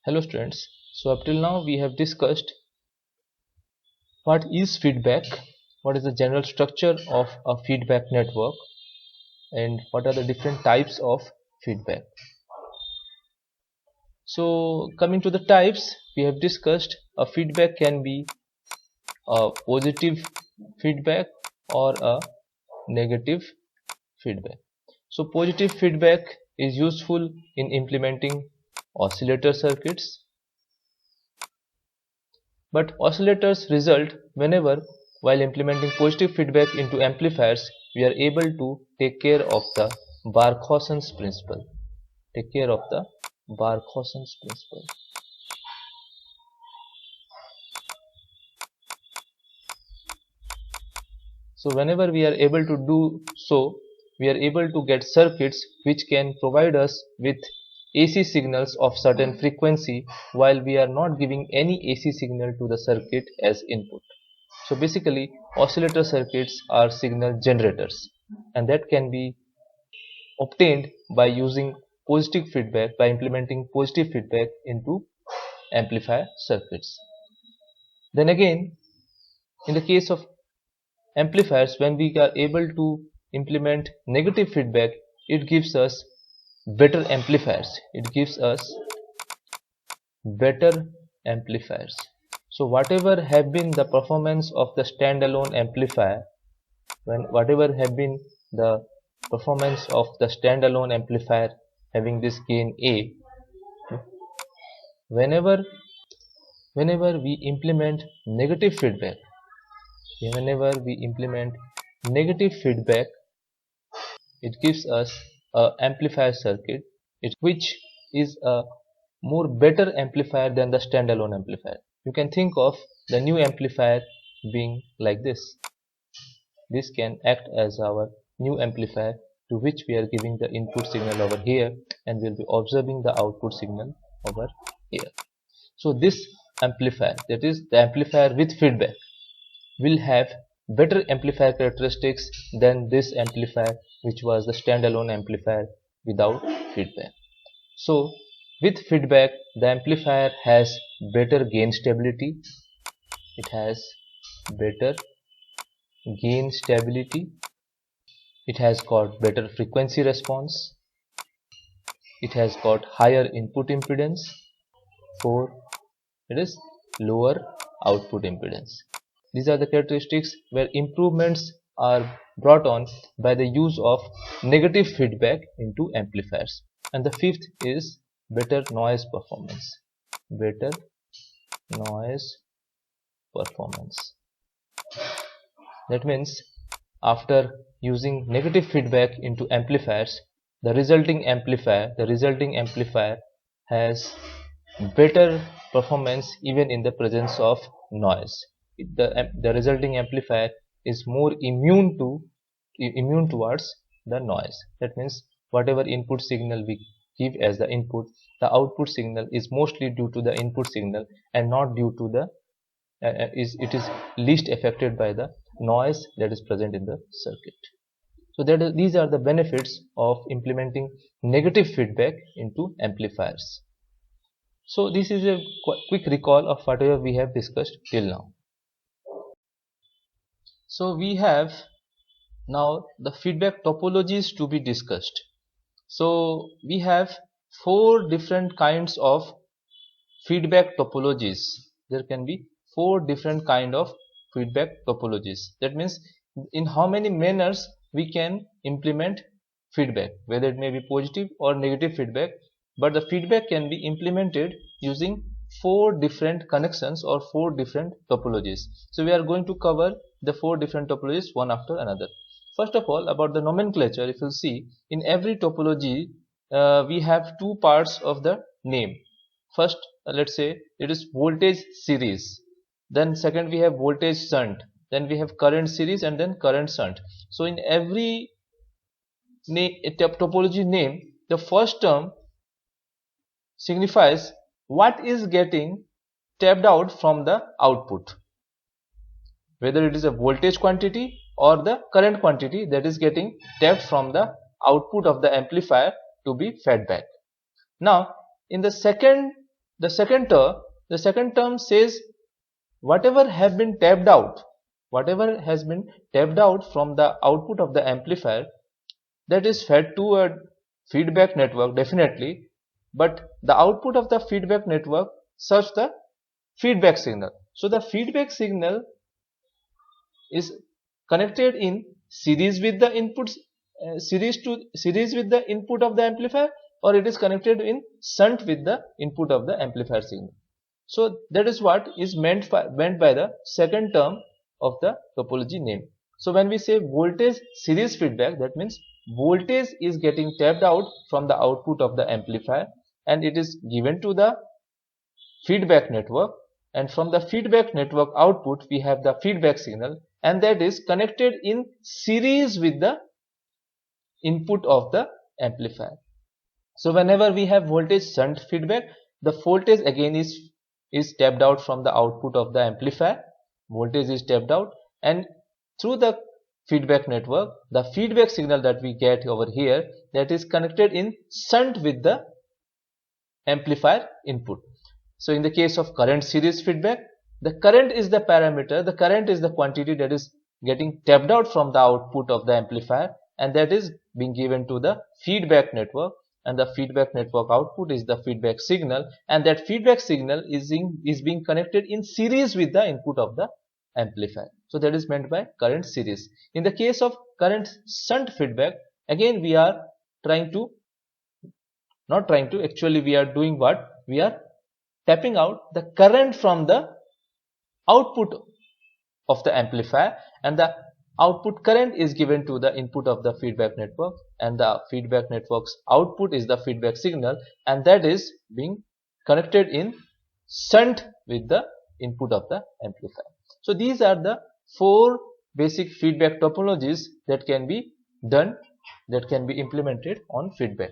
Hello students, so up till now we have discussed what is feedback, what is the general structure of a feedback network, and what are the different types of feedback. So coming to the types, we have discussed a feedback can be a positive feedback or a negative feedback. So positive feedback is useful in implementing oscillator circuits. But oscillators result whenever, while implementing positive feedback into amplifiers, we are able to take care of the Barkhausen's principle. Take care of the Barkhausen's principle. So whenever we are able to do so, we are able to get circuits which can provide us with AC signals of certain frequency while we are not giving any AC signal to the circuit as input. So basically oscillator circuits are signal generators, and that can be obtained by using positive feedback, by implementing positive feedback into amplifier circuits. Then again, in the case of amplifiers, when we are able to implement negative feedback, it gives us better amplifiers. It gives us better amplifiers. So whatever have been the performance of the standalone amplifier, whatever have been the performance of the standalone amplifier having this gain A, whenever we implement negative feedback, it gives us a amplifier circuit which is a more better amplifier than the standalone amplifier. You can think of the new amplifier being like this. This can act as our new amplifier, to which we are giving the input signal over here, and we'll be observing the output signal over here. So this amplifier, that is the amplifier with feedback, will have better amplifier characteristics than this amplifier which was the standalone amplifier without feedback. So with feedback, the amplifier has better gain stability, it has got better frequency response, it has got higher input impedance, it is lower output impedance. These are the characteristics where improvements are brought on by the use of negative feedback into amplifiers. And the fifth is better noise performance. That means after using negative feedback into amplifiers, the resulting amplifier has better performance even in the presence of noise. The resulting amplifier is more immune towards the noise. That means whatever input signal we give as the input, the output signal is mostly due to the input signal and not due to the it is least affected by the noise that is present in the circuit. So these are the benefits of implementing negative feedback into amplifiers. So this is a quick recall of whatever we have discussed till now. So we have now the feedback topologies to be discussed. So we have 4 different kinds of feedback topologies. There can be 4 different kind of feedback topologies. That means in how many manners we can implement feedback, whether it may be positive or negative feedback, but the feedback can be implemented using 4 different connections or 4 different topologies. So we are going to cover the 4 different topologies one after another. First of all, about the nomenclature, if you see, in every topology we have 2 parts of the name. First, let's say it is voltage series, then second we have voltage shunt, then we have current series, and then current shunt. So in every topology name, the first term signifies what is getting tapped out from the output, whether it is a voltage quantity or the current quantity that is getting tapped from the output of the amplifier to be fed back. Now in the second The second term says whatever has been tapped out, whatever has been tapped out from the output of the amplifier, that is fed to a feedback network definitely, but the output of the feedback network serves the feedback signal. So the feedback signal is connected in series with the inputs, series with the input of the amplifier, or it is connected in shunt with the input of the amplifier signal. So that is what is meant by the second term of the topology name. So when we say voltage series feedback, that means voltage is getting tapped out from the output of the amplifier and it is given to the feedback network, and from the feedback network output we have the feedback signal, and that is connected in series with the input of the amplifier. So whenever we have voltage shunt feedback, the voltage again is tapped out from the output of the amplifier, voltage is tapped out, and through the feedback network the feedback signal that we get over here, that is connected in shunt with the amplifier input. So in the case of current series feedback, the current is the parameter, the current is the quantity that is getting tapped out from the output of the amplifier, and that is being given to the feedback network, and the feedback network output is the feedback signal, and that feedback signal is being connected in series with the input of the amplifier. So that is meant by current series. In the case of current shunt feedback, again we are actually we are doing what? We are tapping out the current from the output of the amplifier, and the output current is given to the input of the feedback network, and the feedback network's output is the feedback signal, and that is being connected in shunt with the input of the amplifier. So these are the four basic feedback topologies that can be done, that can be implemented on feedback.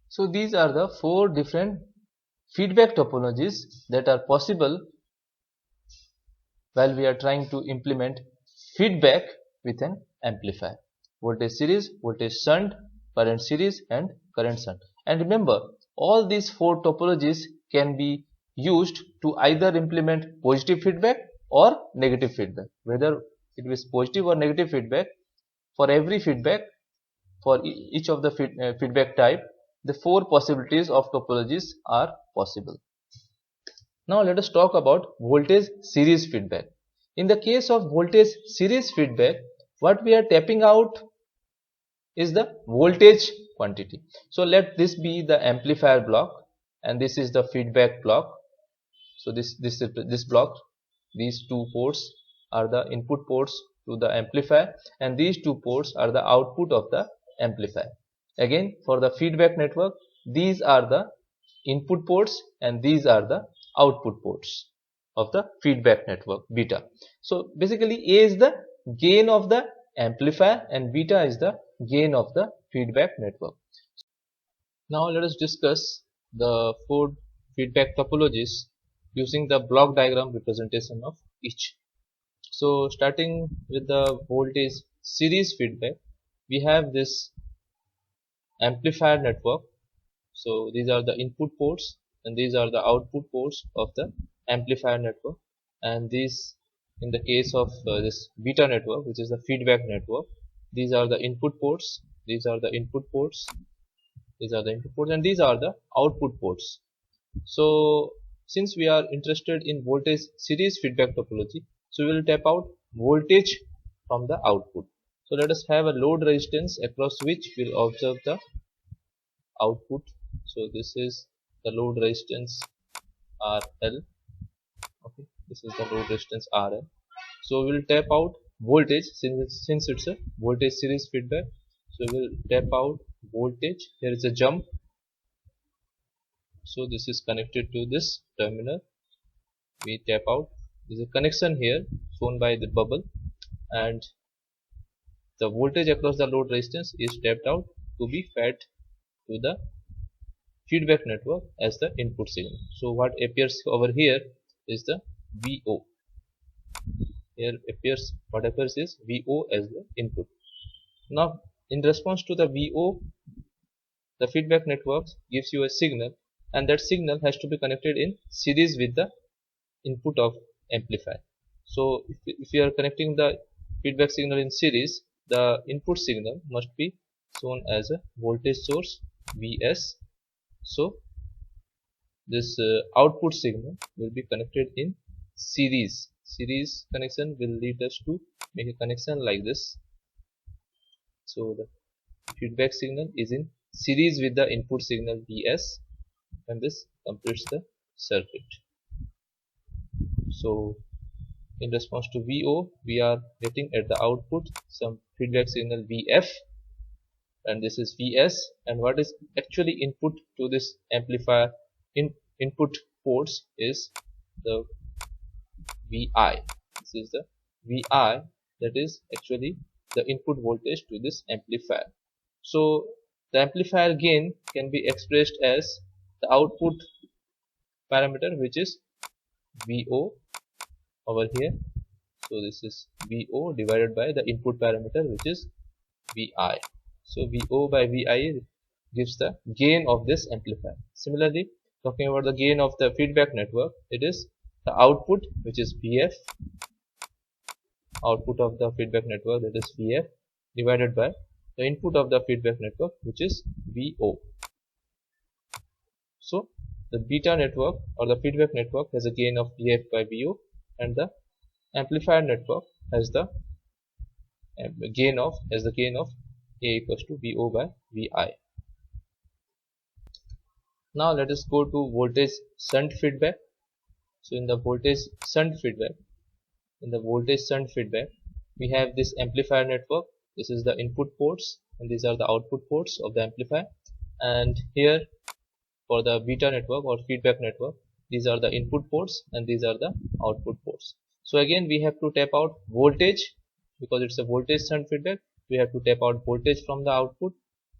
So these are the four different feedback topologies that are possible while we are trying to implement feedback with an amplifier: voltage series, voltage shunt, current series, and current shunt. And remember, all these four topologies can be used to either implement positive feedback or negative feedback. Whether it is positive or negative feedback, for every feedback, for each of the feedback type, the four possibilities of topologies are possible. Now let us talk about voltage series feedback. In the case of voltage series feedback, what we are tapping out is the voltage quantity. So let this be the amplifier block, and this is the feedback block. So this block, these two ports are the input ports to the amplifier, and these two ports are the output of the amplifier. Again, for the feedback network, these are the input ports and these are the output ports of the feedback network, beta. So basically A is the gain of the amplifier and beta is the gain of the feedback network. Now let us discuss the four feedback topologies using the block diagram representation of each. So starting with the voltage series feedback, we have this amplifier network. So these are the input ports and these are the output ports of the amplifier network, and these, in the case of this beta network, which is the feedback network, these are the input ports, these are the input ports, these are the input ports, and these are the output ports. So since we are interested in voltage series feedback topology, so we will tap out voltage from the output. So let us have a load resistance across which we will observe the output. So this is the load resistance RL. Okay, this is the load resistance RL. So we will tap out voltage since it's a voltage series feedback. So we will tap out voltage. There is a jump. So this is connected to this terminal. We tap out. There is a connection here shown by the bubble, and the voltage across the load resistance is tapped out to be fed to the feedback network as the input signal. So what appears over here is the VO. Here what appears is VO as the input. Now in response to the VO, the feedback network gives you a signal and that signal has to be connected in series with the input of amplifier. So if you are connecting the feedback signal in series, the input signal must be shown as a voltage source Vs. So this output signal will be connected in series. Series connection will lead us to make a connection like this. So the feedback signal is in series with the input signal Vs, and this completes the circuit. So in response to VO, we are getting at the output some feedback signal VF, and this is Vs, and what is actually input to this amplifier input ports is the Vi. This is the Vi, that is actually the input voltage to this amplifier. So the amplifier gain can be expressed as the output parameter, which is VO over here. So this is VO divided by the input parameter, which is Vi. So VO by Vi gives the gain of this amplifier. Similarly, talking about the gain of the feedback network, it is the output, which is Vf, output of the feedback network, that is Vf, divided by the input of the feedback network, which is Vo. So the beta network or the feedback network has a gain of Vf by Vo, and the amplifier network has the gain of A equals to Vo by Vi. Now let us go to voltage shunt feedback. So in the voltage shunt feedback, we have this amplifier network. This is the input ports, and these are the output ports of the amplifier. And here for the beta network or feedback network, these are the input ports and these are the output ports. So again we have to tap out voltage, because it's a voltage shunt feedback. We have to tap out voltage from the output.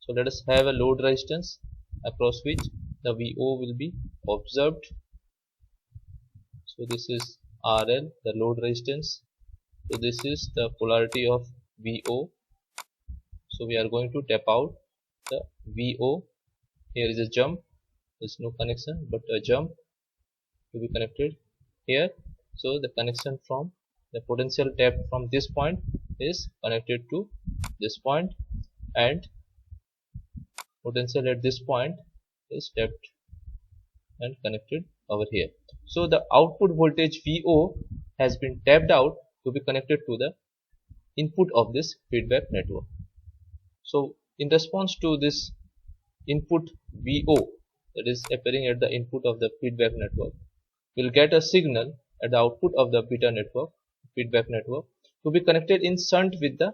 So let us have a load resistance across which the VO will be observed. So this is RL, the load resistance. So this is the polarity of VO. So we are going to tap out the VO. Here is a jump. There's no connection, but a jump to be connected here. So the connection from the potential tap from this point is connected to this point, and potential at this point is tapped and connected over here. So the output voltage VO has been tapped out to be connected to the input of this feedback network. So in response to this input VO that is appearing at the input of the feedback network, we'll get a signal at the output of the beta network, feedback network, to be connected in shunt with the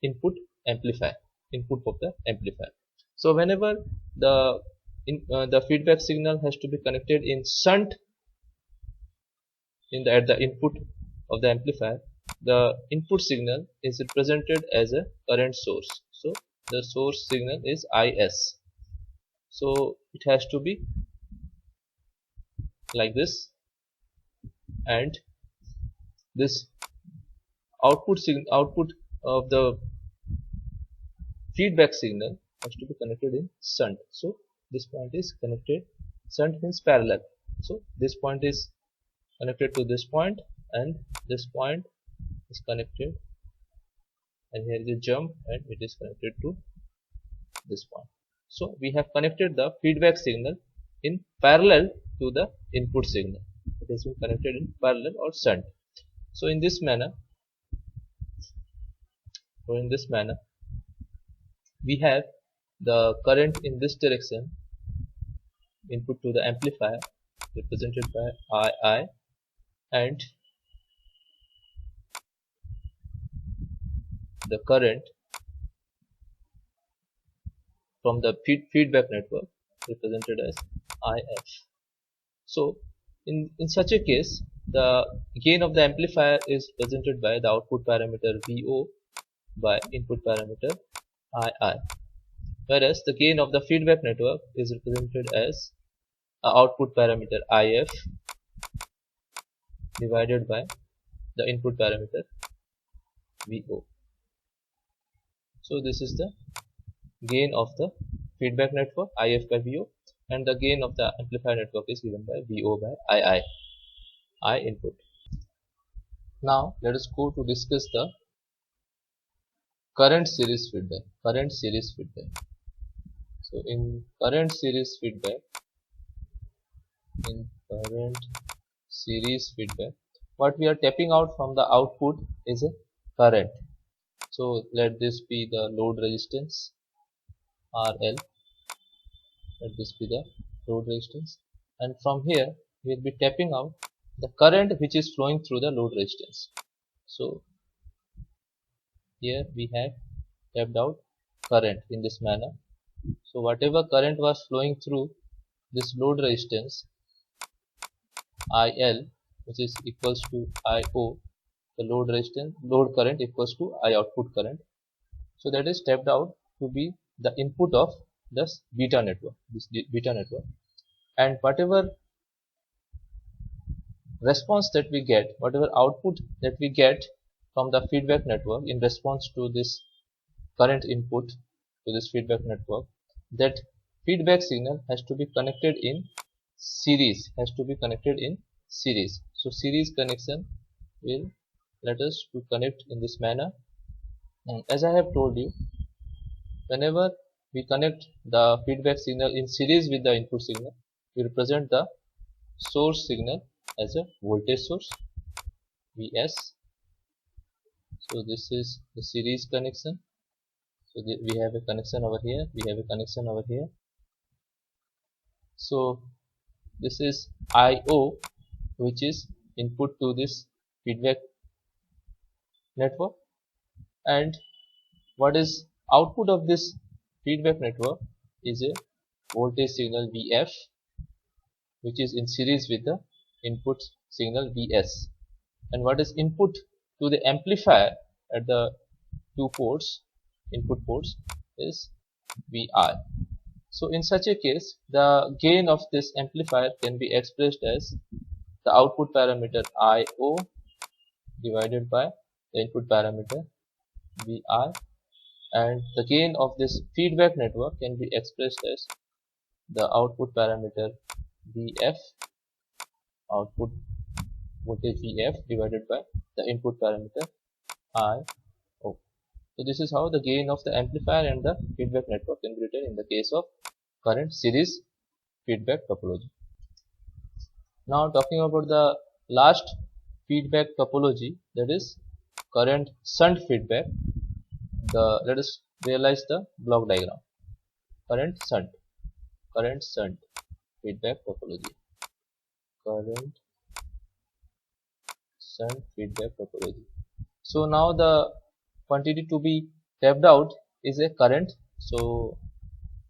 input amplifier, input of the amplifier. So whenever the feedback signal has to be connected in shunt at the input of the amplifier, the input signal is represented as a current source. So the source signal is Is. So it has to be like this, and this output of the feedback signal has to be connected in shunt. So this point is connected, shunt means parallel. So this point is connected to this point, and this point is connected, and here is a jump, and it is connected to this point. So we have connected the feedback signal in parallel to the input signal. It has been connected in parallel or shunt. So in this manner, we have the current in this direction, input to the amplifier, represented by II, and the current from the feedback network, represented as IF. So in such a case, the gain of the amplifier is represented by the output parameter VO by input parameter II, whereas the gain of the feedback network is represented as output parameter IF divided by the input parameter VO. So this is the gain of the feedback network, IF by VO, and the gain of the amplifier network is given by VO by II, I input. Now let us go to discuss the current series feedback. So in current series feedback, what we are tapping out from the output is a current. So let this be the load resistance RL. Let this be the load resistance, and from here we will be tapping out the current which is flowing through the load resistance. So here we have tapped out current in this manner. So whatever current was flowing through this load resistance IL, which is equals to IO, the load current equals to I output current. So that is tapped out to be the input of this beta network, and whatever response that we get, whatever output that we get from the feedback network in response to this current input to this feedback network, that feedback signal has to be connected in series, So series connection will let us to connect in this manner. And as I have told you, whenever we connect the feedback signal in series with the input signal, we represent the source signal as a voltage source Vs. So this is the series connection. So we have a connection over here, So this is IO, which is input to this feedback network, and what is output of this feedback network is a voltage signal Vf, which is in series with the input signal Vs, and what is input to the amplifier at the two input ports is Vi. So in such a case, the gain of this amplifier can be expressed as the output parameter IO divided by the input parameter Vi, and the gain of this feedback network can be expressed as the output parameter Vf, output voltage Vf divided by the input parameter IO. So this is how the gain of the amplifier and the feedback network can be written in the case of current series feedback topology. Now talking about the last feedback topology, that is current shunt feedback. Let us realize the block diagram. Current shunt feedback topology. So now the quantity to be tapped out is a current. So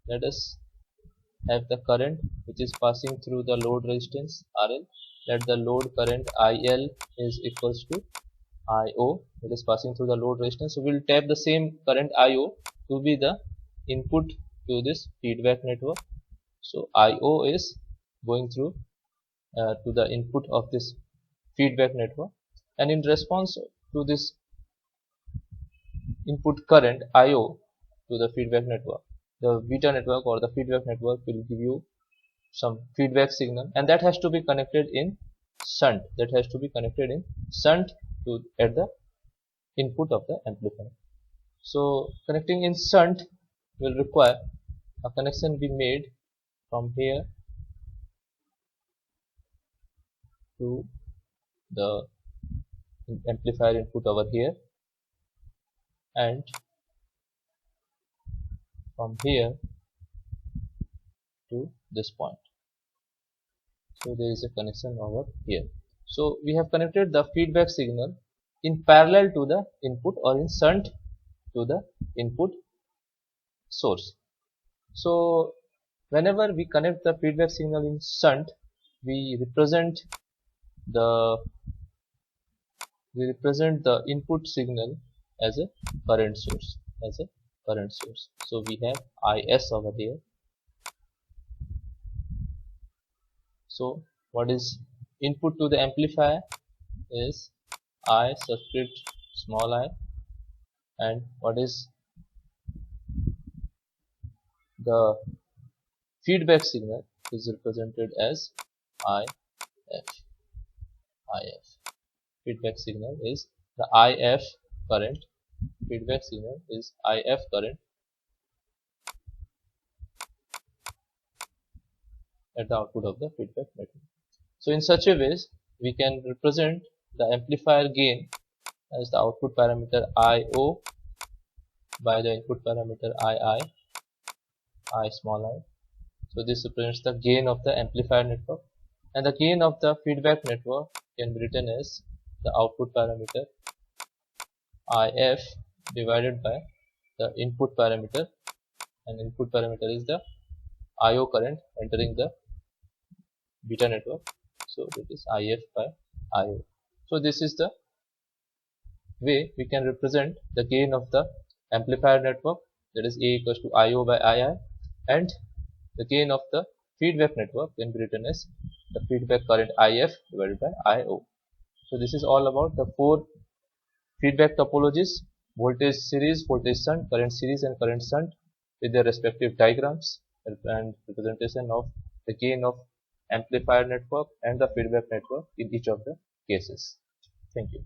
let us have the current which is passing through the load resistance RL. Let the load current IL is equals to IO, it is passing through the load resistance. So we will tap the same current IO to be the input to this feedback network. So IO is going through to the input of this feedback network, and in response to this input current IO to the feedback network, the beta network or the feedback network will give you some feedback signal, and that has to be connected in shunt, to at the input of the amplifier. So connecting in shunt will require a connection be made from here to the amplifier input over here, and from here to this point. So there is a connection over here. So we have connected the feedback signal in parallel to the input or in shunt to the input source. So whenever we connect the feedback signal in shunt, we represent the input signal as a current source, So we have Is over here. So what is input to the amplifier is I subscript small I, and what is the feedback signal is represented as IF. Feedback signal is the IF current. Feedback signal is IF current at the output of the feedback network. So in such a way, we can represent the amplifier gain as the output parameter IO by the input parameter I small I. So this represents the gain of the amplifier network, and the gain of the feedback network can be written as the output parameter IF divided by the input parameter, and input parameter is the IO current entering the beta network. So that is IF by IO. So this is the way we can represent the gain of the amplifier network, that is A equals to IO by II, and the gain of the feedback network can be written as the feedback current IF divided by IO. So this is all about the four feedback topologies: voltage series, voltage shunt, current series and current shunt with their respective diagrams and representation of the gain of amplifier network and the feedback network in each of the cases. Thank you.